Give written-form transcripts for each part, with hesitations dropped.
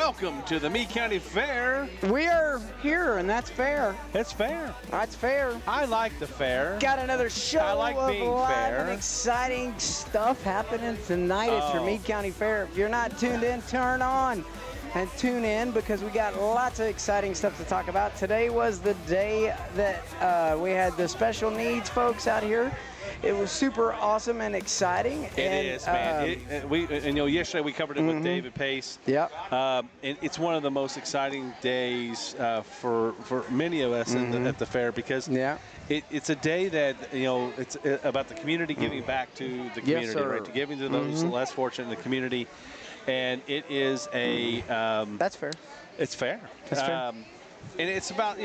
welcome to the Meade County Fair. We are here, and that's fair. It's fair. That's fair. I like the fair. Got another show I like of being live fair. and exciting stuff happening tonight at your Meade County Fair. If you're not tuned in, turn on and tune in because we got lots of exciting stuff to talk about. Today was the day that we had the special needs folks out here. It was super awesome and exciting. It is, man. Yesterday we covered it with David Pace. Yep. And it's one of the most exciting days for many of us at the fair because it's a day that it's about the community giving back to the community, right? To giving to those less fortunate in the community, and it is a. That's fair. It's fair. That's fair. And it's about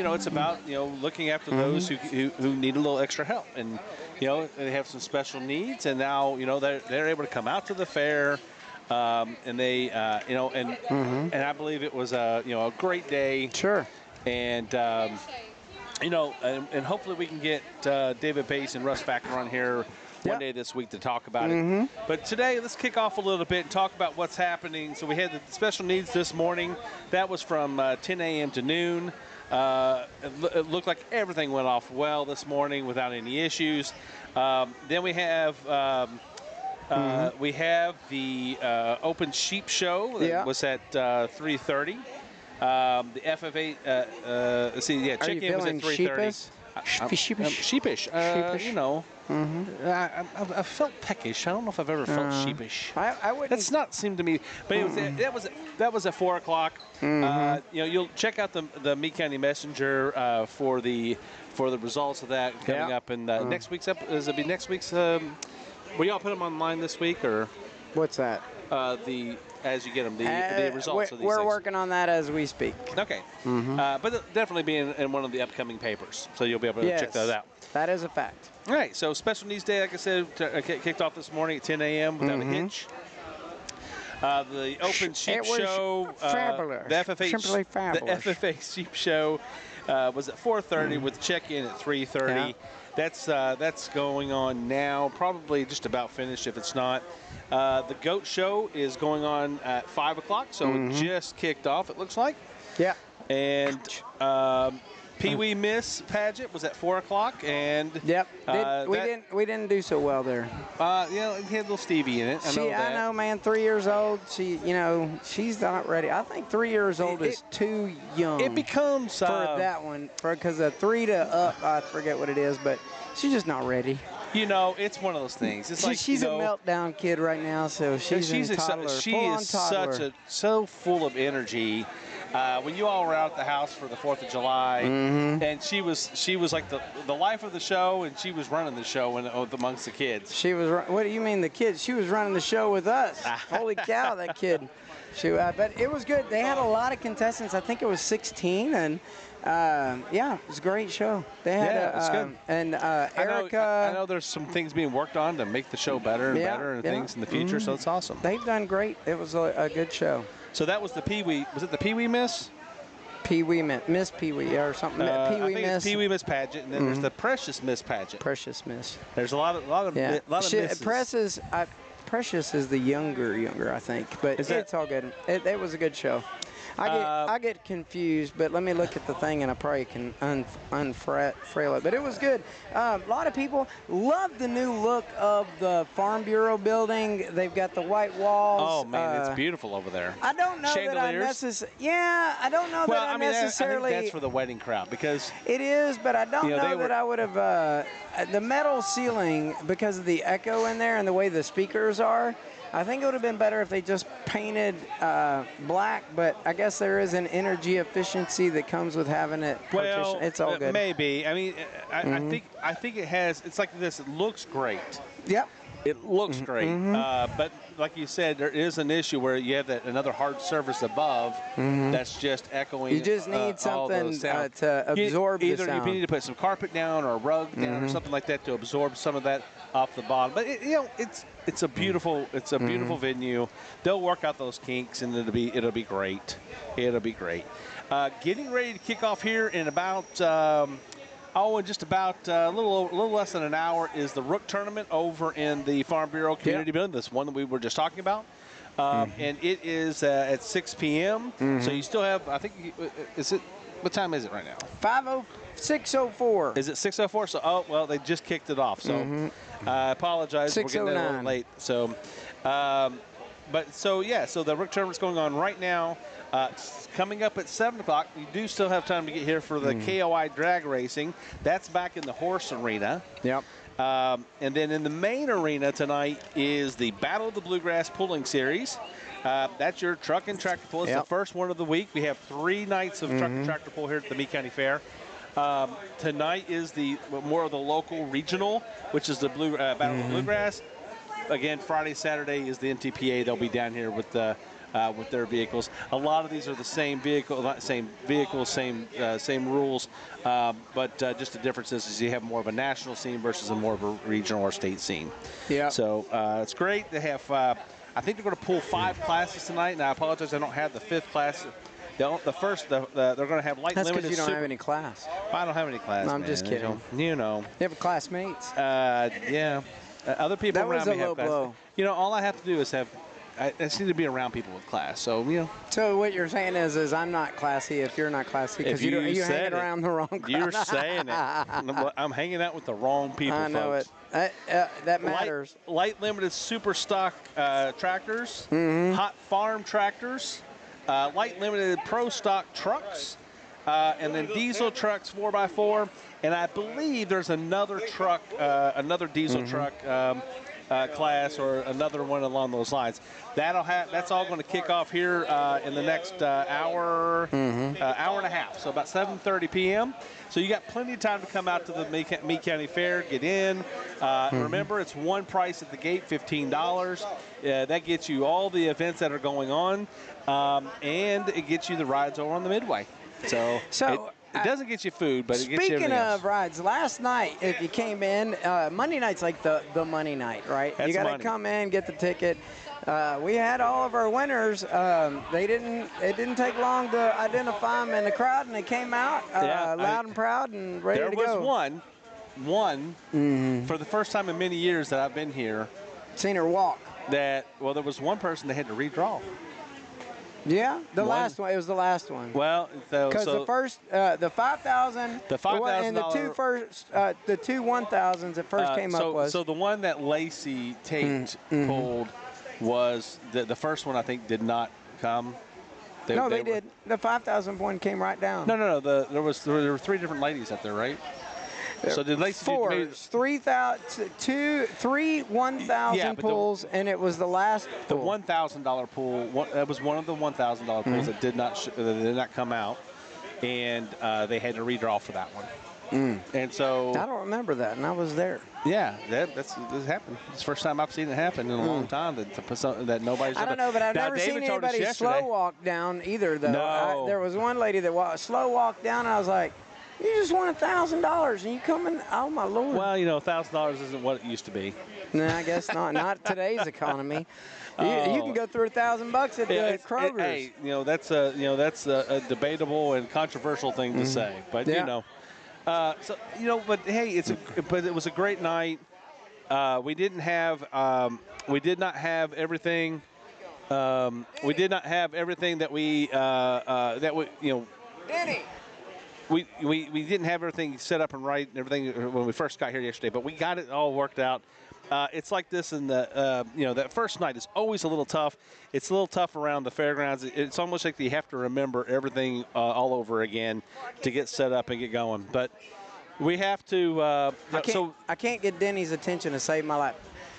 looking after those who need a little extra help, and they have some special needs, and now they're able to come out to the fair, and they and I believe it was a great day. Sure. And and hopefully we can get David Pace and Russ back on here one day this week to talk about it. But today, let's kick off a little bit and talk about what's happening. So we had the special needs this morning. That was from 10 a.m. to noon. It looked like everything went off well this morning without any issues. Then we have the open sheep show that was at 3:30. The FFA, check-in was at 3:30. Sheepish. I felt peckish. I don't know if I've ever felt sheepish. I wouldn't. That's not seemed to me. But it was that was at 4 o'clock. You'll check out the Meade County Messenger for the results of that coming up in next week's episode. Does it be next week's? Will y'all put them online this week or? What's that? As you get them, the results of these We're things. working on that as we speak. Okay. But it'll definitely be in one of the upcoming papers, so you'll be able to check that out. That is a fact. All right, so Special Needs Day, like I said, kicked off this morning at 10 a.m. without a hitch. The Open Sheep Show, fabulous. the FFA, Simply fabulous. The FFA Sheep Show was at 4:30 with check-in at 3:30. That's going on now, probably just about finished if it's not. The Goat Show is going on at 5 o'clock, so it just kicked off, it looks like. Yeah. And Pee Wee Miss pageant was at 4 o'clock, and we didn't do so well there. It had a little Stevie in it. I know, man. 3 years old. She's not ready. I think 3 years old is too young. It becomes for that one, because a 3 to up, I forget what it is, but she's just not ready. It's one of those things. It's she's a meltdown kid right now, so she's a toddler. She is so full of energy. When you all were out at the house for the 4th of July, and she was like the life of the show, and she was running the show amongst the kids. She was. What do you mean the kids? She was running the show with us. Holy cow, that kid! But it was good. They had a lot of contestants. I think it was 16, and it was a great show. They had it was good. And Erica. I know there's some things being worked on to make the show better and better and things in the future. So it's awesome. They've done great. It was a good show. So that was the Pee Wee. Was it the Pee Wee Miss? Pee Wee Miss Pee Wee or something. Pee Wee Miss. It's Pee Wee Miss pageant, and then there's the Precious Miss pageant. Precious Miss. There's a lot of misses. Precious is the younger, I think, but it's all good. It was a good show. I get confused, but let me look at the thing, and I probably can unfrail it. But it was good. A lot of people love the new look of the Farm Bureau building. They've got the white walls. Oh man, it's beautiful over there. I don't know that I necessarily. Yeah, I don't know that I necessarily. I think that's for the wedding crowd because it is, but I don't know that I would have. The metal ceiling, because of the echo in there and the way the speakers are. I think it would have been better if they just painted black, but I guess there is an energy efficiency that comes with having it. Well, it's all good. Maybe. I mean, I think it has. It's like this. It looks great. Yep. It looks great, but like you said, there is an issue where you have another hard surface above that's just echoing. You just need something to absorb the sound. Either you need to put some carpet down or a rug down or something like that to absorb some of that off the bottom. But it's a beautiful venue. They'll work out those kinks, and it'll be great. It'll be great. Getting ready to kick off here in about. In just about a little less than an hour is the Rook Tournament over in the Farm Bureau Community Building, this one that we were just talking about. And it is at 6 p.m. So you still have, I think, is it, what time is it right now? 6:04. Is it 6:04? So, oh, well, they just kicked it off. So I apologize. We're getting a little late. So, so the Rook Tournament's going on right now. Coming up at 7 o'clock, you do still have time to get here for the KOI drag racing. That's back in the horse arena. Yep. And then in the main arena tonight is the Battle of the Bluegrass Pulling Series. That's your truck and tractor pull. It's the first one of the week. We have 3 nights of truck and tractor pull here at the Meade County Fair. Tonight is the more of the local regional, which is the Battle of the Bluegrass. Again, Friday, Saturday is the NTPA. They'll be down here with their vehicles. A lot of these are the same vehicle, not same vehicles, same rules, but just the difference is you have more of a national scene versus a more of a regional or state scene. Yeah. So it's great. They have, I think they're going to pull 5 classes tonight, and I apologize, I don't have the 5th class. The first, they're going to have light limited. That's because you don't have any class. I don't have any class. No, I'm just kidding. You know. You have classmates. Yeah. Other people around me have class. Blow. You know, all I have to do is have. I just need to be around people with class. So, you know. So what you're saying is I'm not classy if you're not classy because you're hanging around the wrong crowd. You're saying it. I'm hanging out with the wrong people, I know folks. it. That matters. Light limited super stock tractors, hot farm tractors, light limited pro stock trucks, and then diesel trucks 4x4. And I believe there's another truck, another diesel truck class or another one along those lines. That's all going to kick off here in the next hour and a half. So about 7:30 p.m. So you got plenty of time to come out to the Meade County Fair, get in. Remember, it's one price at the gate, $15. That gets you all the events that are going on, and it gets you the rides over on the Midway. So it doesn't get you food, but it gets you everything else. Speaking of rides, last night, if you came in, Monday night's like the money night, right? That's you got to come in, get the ticket. We had all of our winners. It didn't take long to identify them in the crowd, and they came out loud and proud and ready to go. There was one for the first time in many years that I've been here. Seen her walk. There was one person that had to redraw. Yeah, last one. It was the last one. Well, because the first, the 5,000, the $5,000, and the two first, the two 1,000s that first came up was. So the one that Lacey Tate pulled was the first one. I think did not come. They did. The 5,000 one came right down. No. There were 3 different ladies up there, right? So did Lacey 4, 3,000, 3 1,000 pulls, and it was the last pull. The $1,000 pull. That was one of the $1,000 pulls that did not come out, and they had to redraw for that one. And so I don't remember that, and I was there. Yeah, this happened. It's the first time I've seen it happen in a long time that nobody's. I don't know, but I've never seen anybody slow walk down either, though. No. There was one lady that slow walked down, and I was like, you just won $1,000, and you coming? Oh my Lord! Well, you know, $1,000 isn't what it used to be. No, I guess not. Not today's economy. You can go through $1,000 at Kroger's. Hey, that's a debatable and controversial thing to say, but but hey, but it was a great night. We did not have everything. We did not have everything that we Denny. We didn't have everything set up and right and everything when we first got here yesterday, but we got it all worked out. It's like this in the that first night is always a little tough. It's a little tough around the fairgrounds. It's almost like you have to remember everything all over again to get set up and get going. But we have to. I can't get Denny's attention to save my life.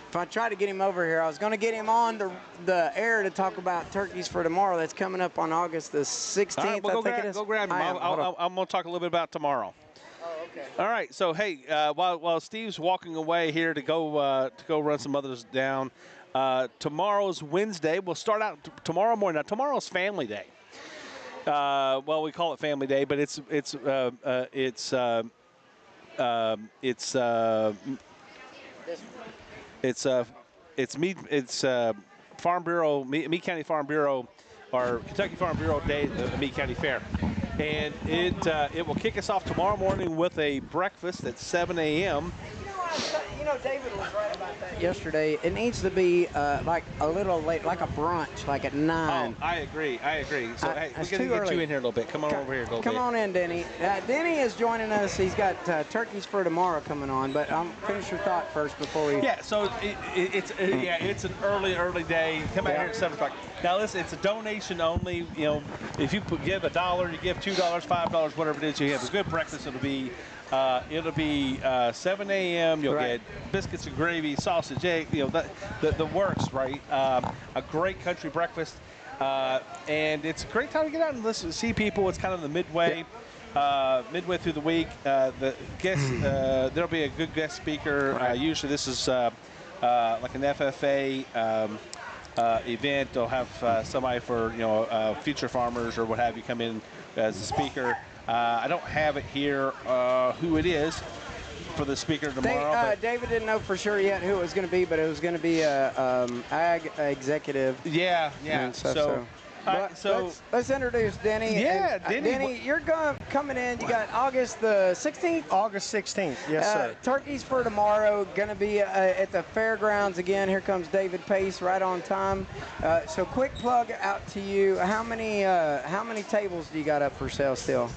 If I try to get him over here, I was going to get him on the air to talk about turkeys for tomorrow. That's coming up on August the 16th. All right, well, go grab him. I'm going to talk a little bit about tomorrow. Oh, okay. All right. So hey, while Steve's walking away here to go run some others down, tomorrow's Wednesday. We'll start out tomorrow morning. Now tomorrow's Family Day. Well, we call it Family Day, but it's Farm Bureau, Meade County Farm Bureau, or Kentucky Farm Bureau Day at the Meade County Fair, and it will kick us off tomorrow morning with a breakfast at 7 a.m. you know, David was right about that yesterday. It needs to be like a little late, like a brunch, like at 9. Oh, I agree. So, hey, we're going to get you in here a little bit. Come on over here a little bit. Come on in, Denny. Denny is joining us. He's got turkeys for tomorrow coming on, but finish your thought first before we... Yeah, so it's an early day. Come out here at 7 o'clock. Now, listen, it's a donation only. You know, if you give $1, you give $2, $5, whatever it is, you have a good breakfast. It'll be 7 a.m. You'll get biscuits and gravy, sausage, egg, you know, the works, right? A great country breakfast, and it's a great time to get out and listen, see people. It's kind of the midway through the week. The guest, there'll be a good guest speaker. Usually, this is like an FFA. Event. They'll have somebody for future farmers or what have you come in as a speaker. I don't have it here who it is for the speaker tomorrow. David didn't know for sure yet who it was going to be, but it was going to be a ag executive. Yeah. And stuff, so let's introduce Denny. Yeah, Denny, you're coming in. You got August the 16th? August 16th, yes, sir. Turkeys for tomorrow. Going to be at the fairgrounds again. Here comes David Pace right on time. So quick plug out to you. How many tables do you got up for sale still?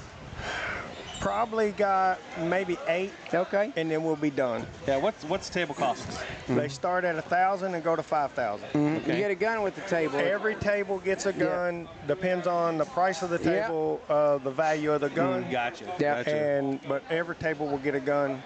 Probably got maybe 8. Okay. And then we'll be done. Yeah. What's the table cost? They start at 1,000 and go to 5,000. Okay. You get a gun with the table. Every table gets a gun. Depends on the price of the table, the value of the gun. Gotcha. But every table will get a gun.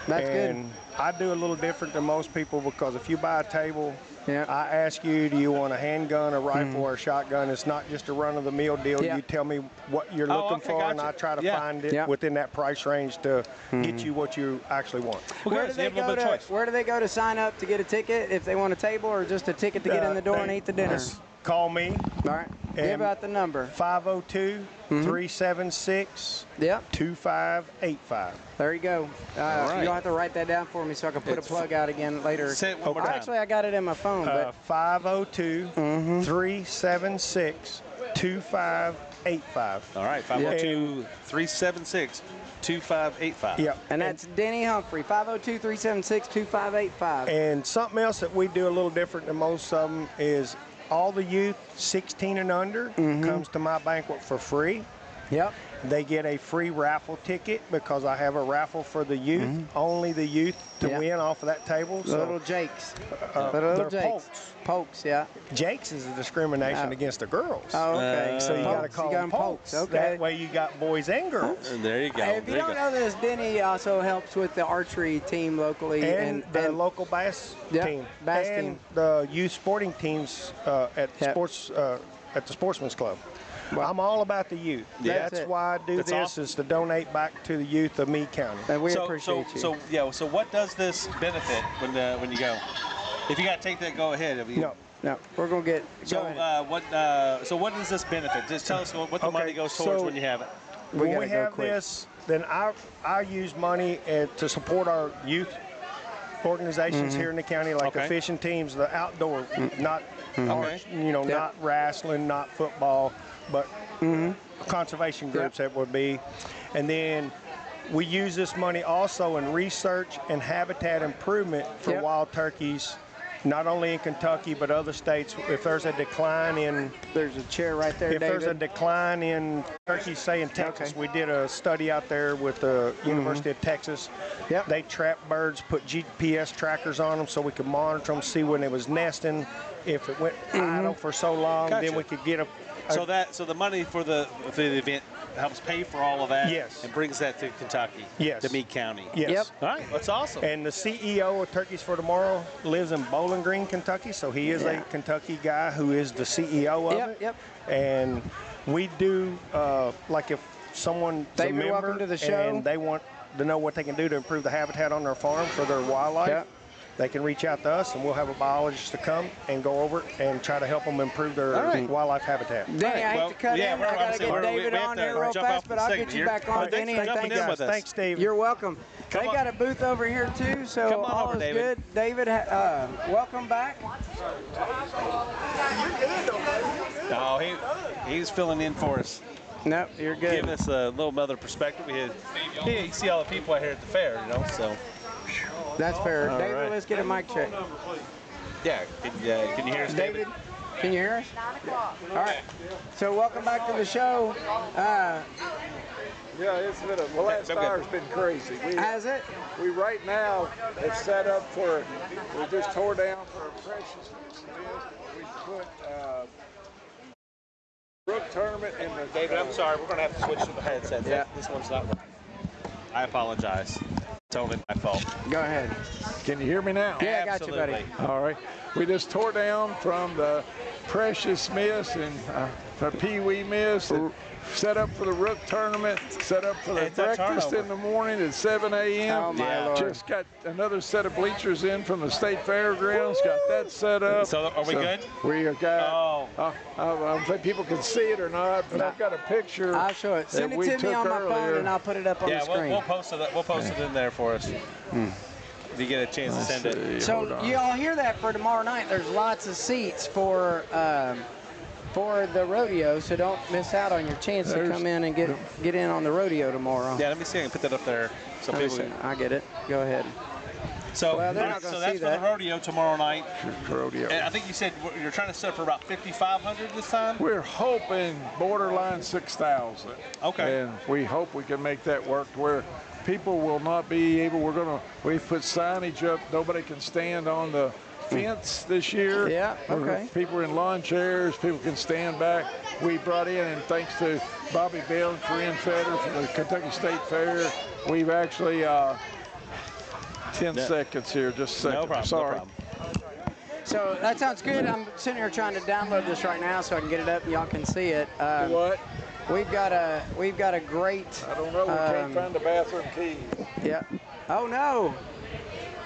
That's good. I do a little different than most people because if you buy a table, I ask you, do you want a handgun, a rifle, or a shotgun? It's not just a run-of-the-mill deal. You tell me what you're looking for, and I try to find it within that price range to get you what you actually want. Where do they go to sign up to get a ticket if they want a table or just a ticket to get in the door and eat the dinner? Call me. All right. Give out the number. 502-376-2585. There you go. You'll have to write that down for me so I can put a plug out again later. Say it one more time. Actually, I got it in my phone. But 502-376-2585. All right, 502-376-2585. Yep. And that's Denny Humphrey, 502-376-2585. And something else that we do a little different than most of them is all the youth 16 and under comes to my banquet for free. Yep. They get a free raffle ticket because I have a raffle for the youth, only the youth to win off of that table. So, little Jakes. Little Jakes. Pokes, yeah. Jakes is a discrimination against the girls. Oh, okay. So you got to call them Pokes. Okay. That way you got boys and girls. There you go. If you don't know this, Denny also helps with the archery team locally. And the local bass team. And the youth sporting teams at the Sportsman's Club. Well, I'm all about the youth. That's why I do this, is to donate back to the youth of Meade County. And we appreciate you. So what does this benefit when you go? If you got to take that, go ahead. No, we're going to get... what does this benefit? Just tell us what the money goes towards when you have it. When we have this, then I use money to support our youth organizations here in the county, like the fishing teams, the outdoor, not not wrestling, not football, but conservation groups that would be. And then we use this money also in research and habitat improvement for wild turkeys, not only in Kentucky but other states. If there's a decline in... There's a chair right there, If David. there's a decline in turkeys, say in Texas, we did a study out there with the University of Texas. They trap birds, put GPS trackers on them so we could monitor them, see when it was nesting. If it went idle for so long, then we could get So the money for the event helps pay for all of that. Yes. And brings that to Kentucky. Yes. To Meade County. Yes. Yep. All right. That's awesome. And the CEO of Turkeys for Tomorrow lives in Bowling Green, Kentucky. So he is a Kentucky guy who is the CEO of it. And we do, like if someone's a member welcome to the show. And they want to know what they can do to improve the habitat on their farm for their wildlife, they can reach out to us, and we'll have a biologist to come and go over it and try to help them improve their wildlife habitat. Denny, I hate to cut in. I got to get David on here real fast, but I'll get you back on, Denny. Thanks, Steve. You're welcome. They got a booth over here, too, so all is good. David, welcome back. No, he's filling in for us. Nope, you're good. Giving us a little other perspective. You see all the people out here at the fair, so. That's fair. All David, right. let's get a mic check. Yeah. Can you hear us, David? Can you hear us? 9 o'clock. All right. So welcome back to the show. Yeah, it's been the last hour's been crazy. Has it? We right now it's set up for. We just tore down for a precious. We put Brook tournament in the. David, I'm sorry. We're going to have to switch to the headset. Yeah. This one's not right. I apologize. Totally my fault. Go ahead. Can you hear me now? Yeah, I got you, buddy. All right. We just tore down from the Precious Miss and the Pee Wee Miss. And set up for the Rook tournament, set up for the breakfast in the morning at 7 a.m. Oh, my Lord. Just got another set of bleachers in from the State Fairgrounds, got that set up. So are we good? We are got, Oh. I don't think people can see it or not, but I've got a picture. I'll show it. Send that it we to me took on my phone earlier. and I'll put it up on the screen. We'll post it. We'll post it in there for us. If you get a chance to send it. So you all hear that for tomorrow night. There's lots of seats for the rodeo, so don't miss out on your chance to come in and get in on the rodeo tomorrow. Yeah, let me see. I can put that up there so people. I get it. Go ahead. So, Well, they're not gonna that's see for that. the rodeo tomorrow night. Rodeo. And I think you said you're trying to set up for about 5,500 this time. We're hoping borderline 6,000. Okay. And we hope we can make that work to where people will not be able, we've put signage up, nobody can stand on the fence this year. Yeah, okay. People are in lawn chairs, people can stand back. We brought in, and thanks to Bobby Bell and Corinne Feder from the Kentucky State Fair, we've actually, 10 seconds here, just a second. No problem. Sorry. No problem. So that sounds good. I'm sitting here trying to download this right now so I can get it up and y'all can see it. What? We've got a great. I don't know, we can't find the bathroom key. Yeah. Oh no.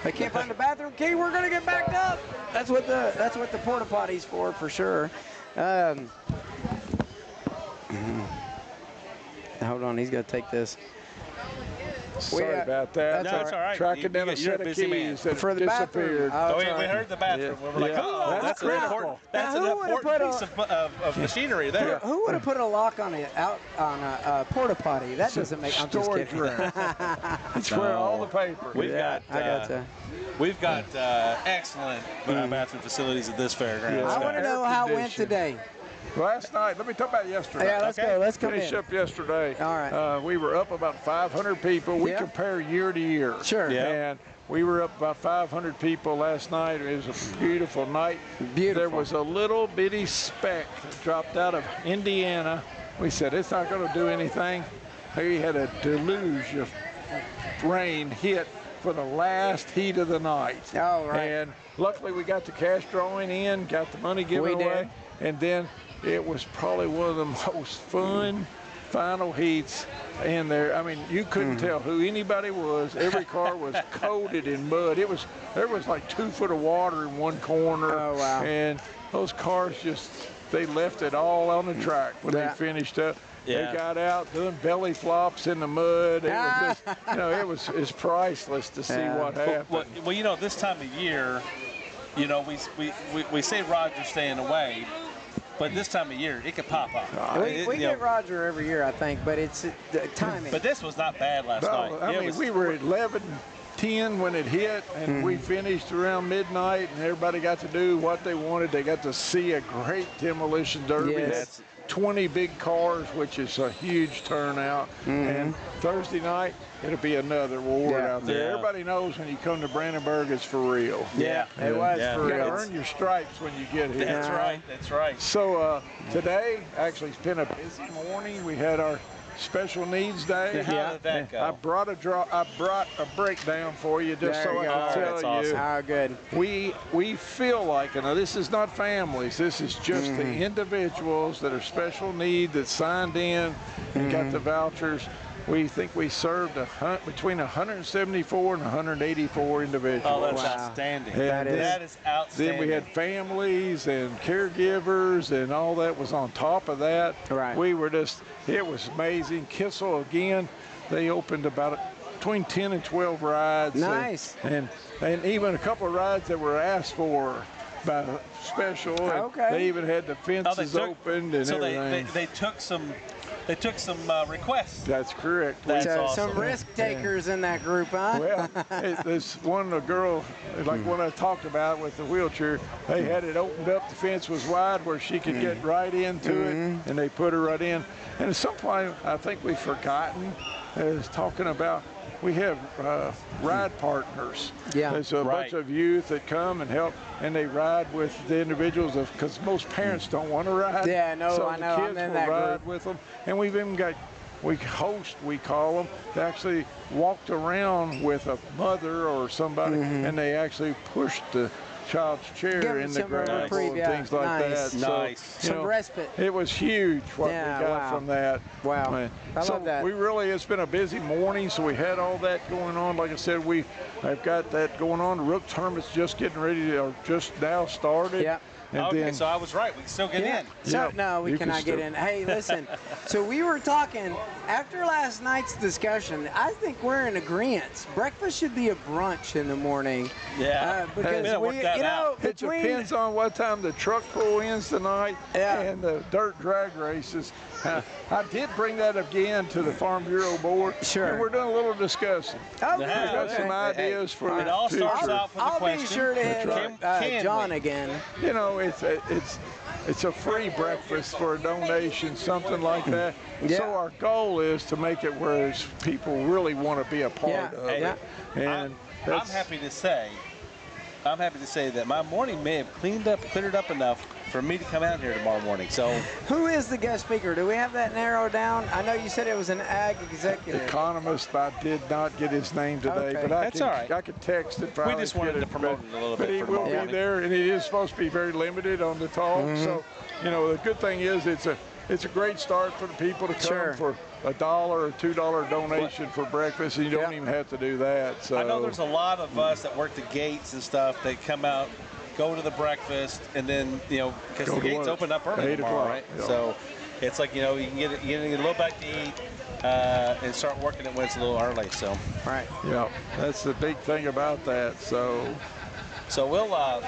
They can't find the bathroom key. We're gonna get backed up. That's what the porta potty's for sure. Hold on, he's got to take this. Sorry about that. That's all right. Tracking down a You're set a of busy man. keys that For the bathroom. disappeared. Oh, We sorry. heard the bathroom. Yeah. We were like, Yeah. oh, That's that's an critical. important, that's an Now, who would've important put piece of machinery there. Who would have put a lock on a porta potty? That doesn't make. I'm just Storage kidding. room. That's where all the paper. We've got excellent bathroom facilities at this fairgrounds. I want to know how it went condition. today. Last night, let me talk about yesterday. Yeah, let's go. Let's come Finish in. up yesterday. All right. We were up about 500 people. We Yeah. compare year to year. Sure. Yeah. And we were up about 500 people last night. It was a beautiful night. Beautiful. There was a little bitty speck that dropped out of Indiana. We said, it's not going to do anything. We had a deluge of rain hit for the last heat of the night. Oh, right. And luckily we got the cash drawing in, got the money given We away. did. And then it was probably one of the most fun final heats in there. I mean, you couldn't tell who anybody was. Every car was coated in mud. There was like 2 foot of water in one corner. Oh, wow. And those cars they left it all on the track when Yeah. they finished up. Yeah. They got out doing belly flops in the mud. It was just, it's priceless to see what happened. Well, this time of year, we say Roger's staying away, but this time of year it could pop up. We get Roger every year, I think, but it's the timing. But this was not bad last night. No, I mean, we were at 11:10 when it hit, and we finished around midnight, and everybody got to do what they wanted. They got to see a great demolition derby. Yes. That's 20 big cars, which is a huge turnout. And Thursday night, it'll be another war out there. Yeah. Everybody knows when you come to Brandenburg, it's for real. Yeah, it was for You real. gotta earn your stripes when you get here. That's right. That's right. So today, actually, it's been a busy morning. We had our special needs day. How did that go? I brought a breakdown for you just so There I you can go. tell That's you. awesome. Oh, good. We feel like, and now this is not families, this is just the individuals that are special need that signed in and got the vouchers. We think we served between 174 and 184 individuals. Oh, that's Wow. outstanding. That is- that is outstanding. Then we had families and caregivers and all that was on top of that. Right. It was amazing. Kissel, again, they opened about between 10 and 12 rides. Nice. And even a couple of rides that were asked for by special. And Okay. they even had the fences opened and so everything. they took some they took some requests. That's correct. That's So awesome. some risk takers in that group, huh? Well, there's a girl, like one I talked about with the wheelchair, they had it opened up, the fence was wide where she could get right into it, and they put her right in. And at some point, I think we've forgotten, is talking about we have ride partners. Yeah. There's a bunch of youth that come and help, and they ride with the individuals, because most parents don't want to ride. Yeah, no, so I know. the I'm kids in will that ride group. with them. And we've even got, we call them, that actually walked around with a mother or somebody, and they actually pushed the child's chair Give in them the some gravel reprieve, and yeah. things like Nice. that. Nice. So, Some respite. It was huge what Yeah, we got wow. from that. Wow. I so love that. we really, it's been a busy morning, so we had all that going on. Like I said, I've got that going on. The Rook tournament's just getting ready to, or just now started. Yeah. And Okay, then, so I was right. We can still get in. So, Yeah, no, we you can cannot get still- in. Hey, listen. So we were talking after last night's discussion. I think we're in agreement. Breakfast should be a brunch in the morning. Yeah. Because Better work we, that you know, out. it depends on what time the truck pull ins tonight and the dirt drag races. I did bring that again to the Farm Bureau board. Sure. And we're doing a little discussion. Oh, Yeah. good. We've got Okay. some ideas for It the all starts future. out with the I'll question. be sure to hit Can John we? again. You know, it's a free breakfast for a donation, something like that. Yeah. So our goal is to make it where people really want to be a part Yeah. of Yeah. it. And I'm that's, happy to say that my morning may have cleared it up enough for me to come out here tomorrow morning. So Who is the guest speaker? Do we have that narrowed down? I know you said it was an ag executive. economist, I did not get his name today, Okay. but That's all right. I could text it. we just wanted to promote it a little But bit he for will tomorrow be morning. there, and it is supposed to be very limited on the talk. So, you know, the good thing is it's a great start for the people to come Sure. for $1 or $2 donation for breakfast, and you don't even have to do that. So I know there's a lot of us that work the gates and stuff. They come out, go to the breakfast, and then, because Go the to gates work. open up early 8 tomorrow, o'clock, right? yeah. So it's like, you can get a little back to eat and start working it when it's a little early. So Right. Yeah, that's the big thing about that. So we'll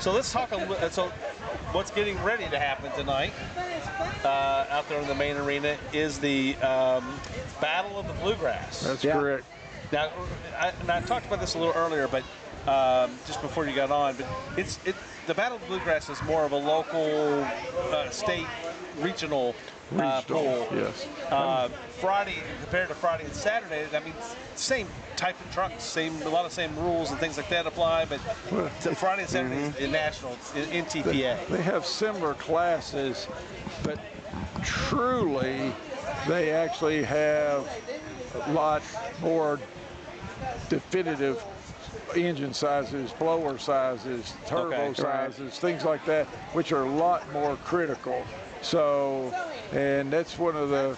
so let's talk a little. So what's getting ready to happen tonight out there in the main arena is the Battle of the Bluegrass. that's Yeah. correct. Now, I talked about this a little earlier, but just before you got on, but the Battle of the Bluegrass is more of a local, state, regional pool. Yes. Friday compared to Friday and Saturday, I mean, same type of trucks, a lot of same rules and things like that apply, but Friday and Saturday is in national, in TPA. They have similar classes, but truly, they actually have a lot more definitive engine sizes, blower sizes, turbo Okay. sizes, things like that, which are a lot more critical. So, and that's one of the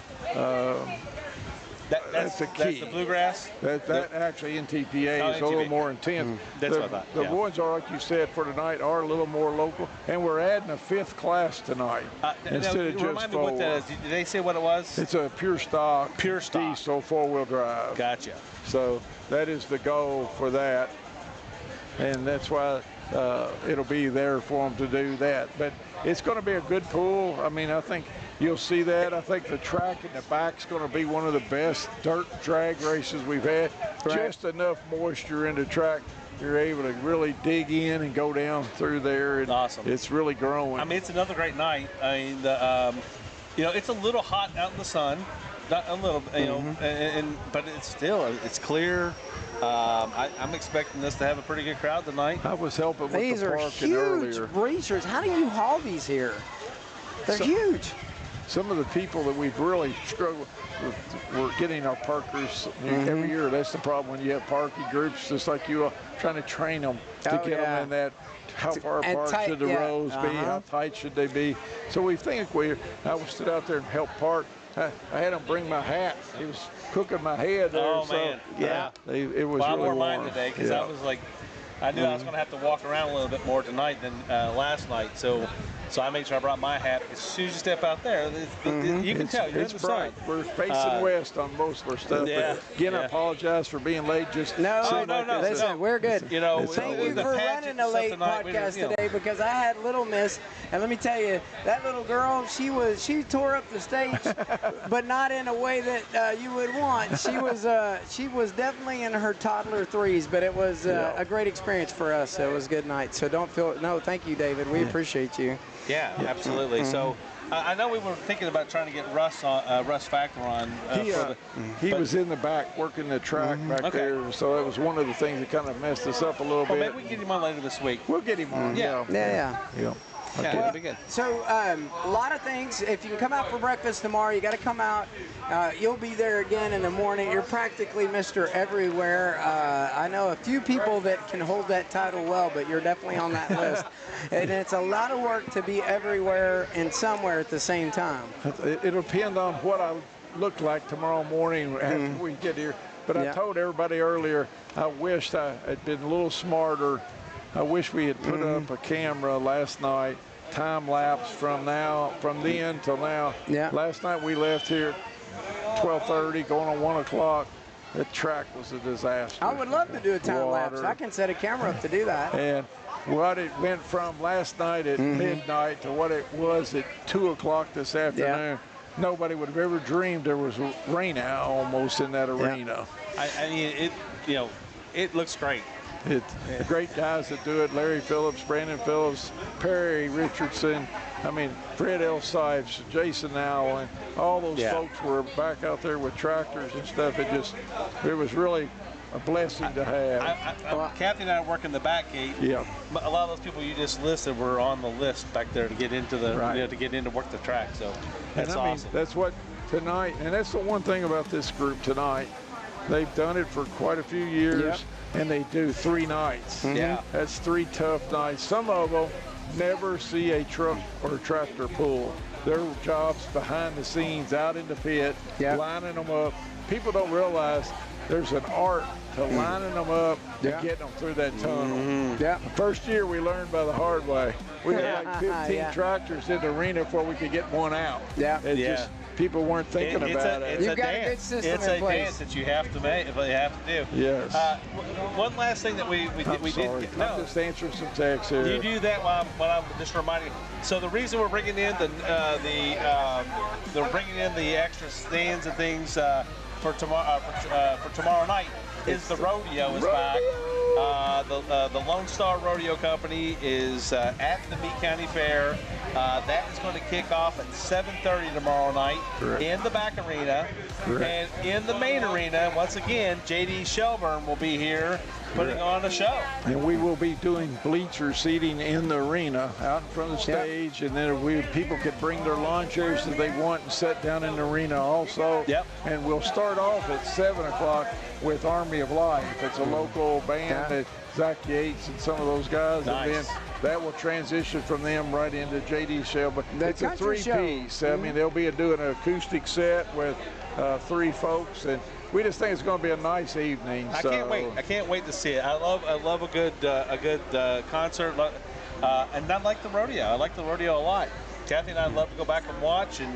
that's the key. That's the Bluegrass? that actually in TPA is a little NTPA. more intense. That's the, what I thought, The yeah. ones are, like you said, for tonight are a little more local, and we're adding a 5th class tonight instead of just remind me what that 4. is. Did they say what it was? It's a pure stock Stock. diesel 4-wheel drive. Gotcha. So that is the goal for that, and that's why it'll be there for them to do that. But it's going to be a good pool. I mean, I think you'll see that. I think the track in the back's going to be one of the best dirt drag races we've had. Right. Just enough moisture in the track, you're able to really dig in and go down through there. And Awesome. It's really growing. I mean, it's another great night. I mean, it's a little hot out in the sun, not a little, but it's clear. I'm expecting us to have a pretty good crowd tonight. I was helping with These the are parking huge earlier. racers. How do you haul these here? They're huge. Some of the people that we've really struggled with, we're getting our parkers every year. That's the problem when you have parking groups, just like you are, trying to train them to get them in that. How far And apart tight, should the yeah. rows be? How tight should they be? So we think I stood out there and helped park. I had them bring my hat. He was cooking my head there. Oh, so, man. Yeah. It was Well, I really wore mine warm. today because I was like, I knew I was going to have to walk around a little bit more tonight than last night. So I made sure I brought my hat. As soon as you step out there, you can tell you're in the bright. sun. We're facing west on most of our stuff. Yeah, but again, I apologize for being late. No. Listen, we're good. Thank you for running a late podcast today, because I had Little Miss, and let me tell you, that little girl, she tore up the stage, but not in a way that you would want. She was definitely in her toddler threes, but it was a great experience for us. It was a good night. So thank you, David. We appreciate you. Yeah, absolutely. So I know we were thinking about trying to get Russ Factor on. He was in the back working the track back there, so that was one of the things that kind of messed us up a little bit. Maybe we can get him on later this week. We'll get him on. Yeah. Okay. That'd be good. So a lot of things. If you can come out for breakfast tomorrow, you got to come out. You'll be there again in the morning. You're practically Mr. Everywhere. I know a few people that can hold that title well, but you're definitely on that list. And it's a lot of work to be everywhere and somewhere at the same time. It'll depend on what I look like tomorrow morning after we get here. But I told everybody earlier, I wished I had been a little smarter. I wish we had put up a camera last night, time lapse from then till now. Yeah. Last night we left here at 12:30, going on 1 o'clock. The track was a disaster. I would love to do a time lapse. I can set a camera up to do that. And what it went from last night at midnight to what it was at 2 o'clock this afternoon. Nobody would have ever dreamed there was rain out almost in that arena. I mean, it looks great. It's the great guys that do it: Larry Phillips, Brandon Phillips, Perry Richardson. I mean, Fred Elsipes, Jason Allen, all those folks were back out there with tractors and stuff. It was really a blessing to have. Kathy and I work in the back gate. Yeah. A lot of those people you just listed were on the list back there to get into to get in to work the track. So that's awesome. That's what tonight, and that's the one thing about this group tonight. They've done it for quite a few years, and they do 3 nights. Yeah. That's 3 tough nights. Some of them never see a truck or tractor pull. Their job's behind the scenes, out in the pit, lining them up. People don't realize there's an art to lining them up and getting them through that tunnel. The first year we learned by the hard way. We had like 15 tractors in the arena before we could get one out. Just people weren't thinking about it. You've got a good system in place. It's a dance that you have to make, you have to do. Yes. One last thing that we did. I'm just answering some texts here. You do that while I'm just reminding you. So the reason we're bringing in they're bringing in the extra stands and things for tomorrow night is the rodeo is back. The Lone Star Rodeo Company is at the Meade County Fair. That is going to kick off at 7:30 tomorrow night in the back arena. And in the main arena, once again, J.D. Shelburne will be here putting on a show. And we will be doing bleacher seating in the arena out in front of the stage. And then people could bring their lawn chairs if they want and sit down in the arena also. And we'll start off at 7 o'clock with Army of Life. It's a local band that Zach Yates and some of those guys. And then that will transition from them right into J.D. Shelburne. It's a 3-piece. I mean, they'll be doing an acoustic set with 3 folks, and we just think it's going to be a nice evening. I can't wait. I can't wait to see it. I love a good concert, and I like the rodeo. I like the rodeo a lot. Kathy and I love to go back and watch, and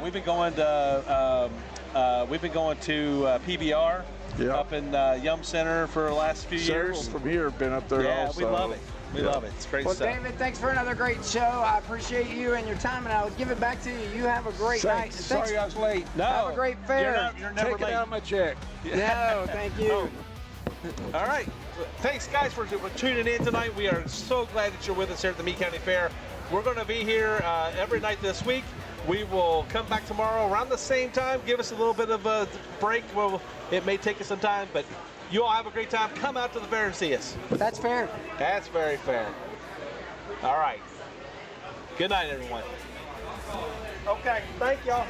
we've been going to PBR up in Yum Center for the last few years. Several from here have been up there also. We love it. We love it. It's great stuff. Well, David, thanks for another great show. I appreciate you and your time, and I'll give it back to you. You have a great night. Sorry I was late. No. Have a great fair. You're never Take late. it out of my check. No, thank you. All right. Thanks, guys, for tuning in tonight. We are so glad that you're with us here at the Meade County Fair. We're going to be here every night this week. We will come back tomorrow around the same time. Give us a little bit of a break. Well, it may take us some time, but you all have a great time. Come out to the fair and see us. That's fair. That's very fair. All right. Good night, everyone. Okay, thank y'all.